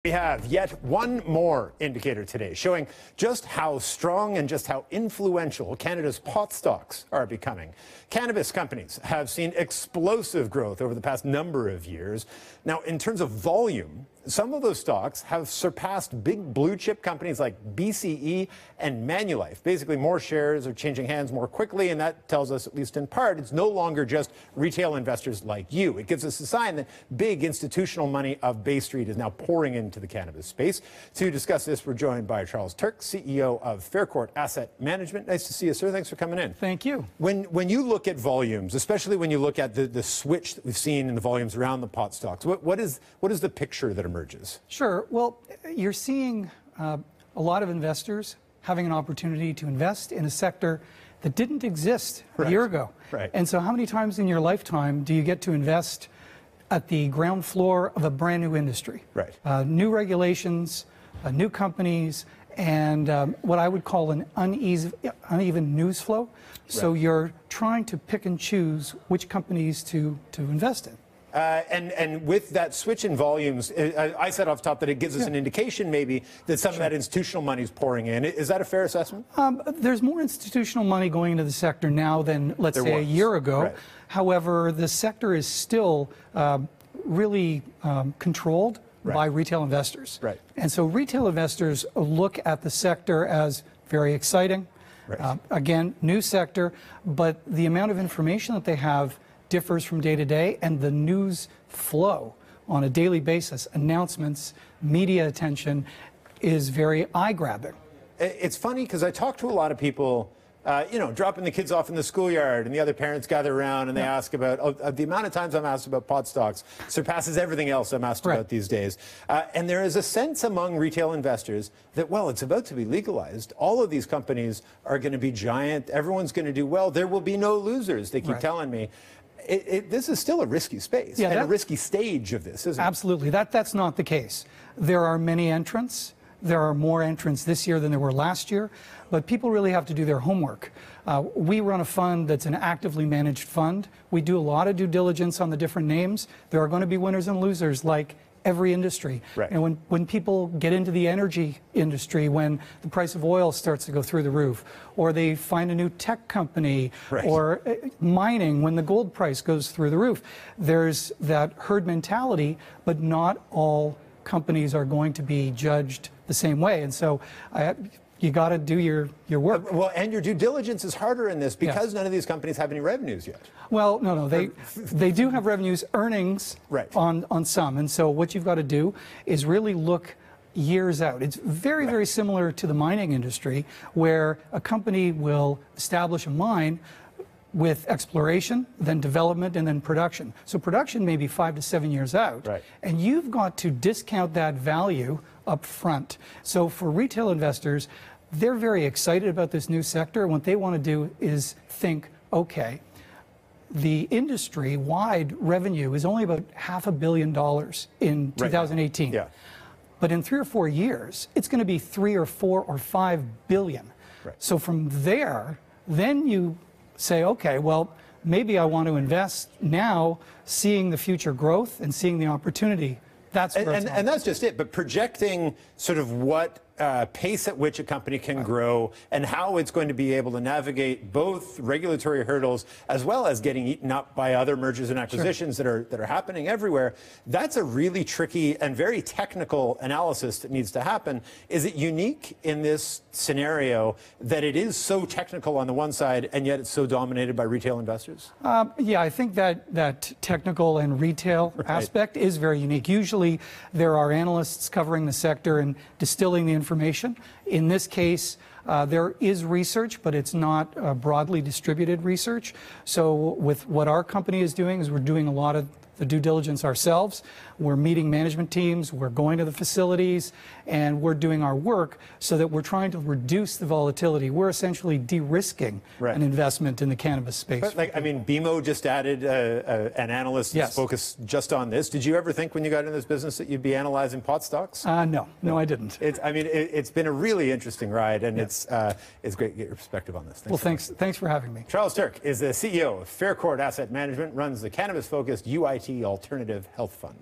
We have yet one more indicator today showing just how strong and just how influential Canada's pot stocks are becoming. Cannabis companies have seen explosive growth over the past number of years. Now, in terms of volume, some of those stocks have surpassed big blue chip companies like BCE and Manulife. Basically, more shares are changing hands more quickly, and that tells us, at least in part, it's no longer just retail investors like you. It gives us a sign that big institutional money of Bay Street is now pouring into the cannabis space. To discuss this, we're joined by Charles Turk, CEO of Faircourt Asset Management. Nice to see you, sir. Thanks for coming in. Thank you. When you look at volumes, especially when you look at the switch that we've seen in the volumes around the pot stocks, what is the picture that emerges? Sure. Well, you're seeing a lot of investors having an opportunity to invest in a sector that didn't exist a year ago. Right. And so how many times in your lifetime do you get to invest at the ground floor of a brand new industry? Right. New regulations, new companies, and what I would call an uneven news flow. So you're trying to pick and choose which companies to invest in. And with that switch in volumes, I said off top that it gives us an indication maybe that some of that institutional money is pouring in. Is that a fair assessment? There's more institutional money going into the sector now than, let's say, a year ago. Right. However, the sector is still really controlled by retail investors. Right. And so retail investors look at the sector as very exciting. Right. Again, new sector, but the amount of information that they have differs from day to day, and the news flow on a daily basis, announcements, media attention, is very eye-grabbing. It's funny because I talk to a lot of people, dropping the kids off in the schoolyard, and the other parents gather around and they ask about, the amount of times I'm asked about pot stocks surpasses everything else I'm asked about these days. And there is a sense among retail investors that, well, it's about to be legalized. All of these companies are going to be giant. Everyone's going to do well. There will be no losers, they keep telling me. This is still a risky space and a risky stage of this, isn't it? Absolutely. That's not the case. There are many entrants. There are more entrants this year than there were last year, but people really have to do their homework. We run a fund that's an actively managed fund. We do a lot of due diligence on the different names. There are going to be winners and losers like every industry. Right. And when people get into the energy industry, when the price of oil starts to go through the roof, or they find a new tech company, or mining, when the gold price goes through the roof, there's that herd mentality, but not all companies are going to be judged the same way. And so you got to do your work. Well, and your due diligence is harder in this because none of these companies have any revenues yet. Well, no, they do have revenues, earnings on some. And so what you've got to do is really look years out. It's very, very similar to the mining industry, where a company will establish a mine with exploration, then development, and then production. So production may be 5 to 7 years out, and you've got to discount that value up front. So for retail investors, they're very excited about this new sector, and what they want to do is think, okay, the industry-wide revenue is only about $500 million in 2018. Yeah. But in 3 or 4 years, it's going to be 3 or 4 or 5 billion. So from there, then you say, okay, well, maybe I want to invest now, seeing the future growth and seeing the opportunity. That's where and that's just it. But projecting sort of what pace at which a company can grow and how it's going to be able to navigate both regulatory hurdles as well as getting eaten up by other mergers and acquisitions that are happening everywhere. That's a really tricky and very technical analysis that needs to happen. Is it unique in this scenario that it is so technical on the one side and yet it's so dominated by retail investors? Yeah, I think that technical and retail aspect is very unique. Usually there are analysts covering the sector and distilling the information. In this case, there is research, but it's not broadly distributed research. So with what our company is doing is we're doing a lot of the due diligence ourselves. We're meeting management teams, we're going to the facilities, and we're doing our work so that we're trying to reduce the volatility. We're essentially de-risking an investment in the cannabis space. But BMO just added an analyst that's focused just on this. Did you ever think when you got into this business that you'd be analyzing pot stocks? No, I didn't. It's been a really interesting ride, and it's great to get your perspective on this. Thanks for having me. Charles Turk is the CEO of Faircourt Asset Management, runs the cannabis-focused UIT Alternative Health Fund.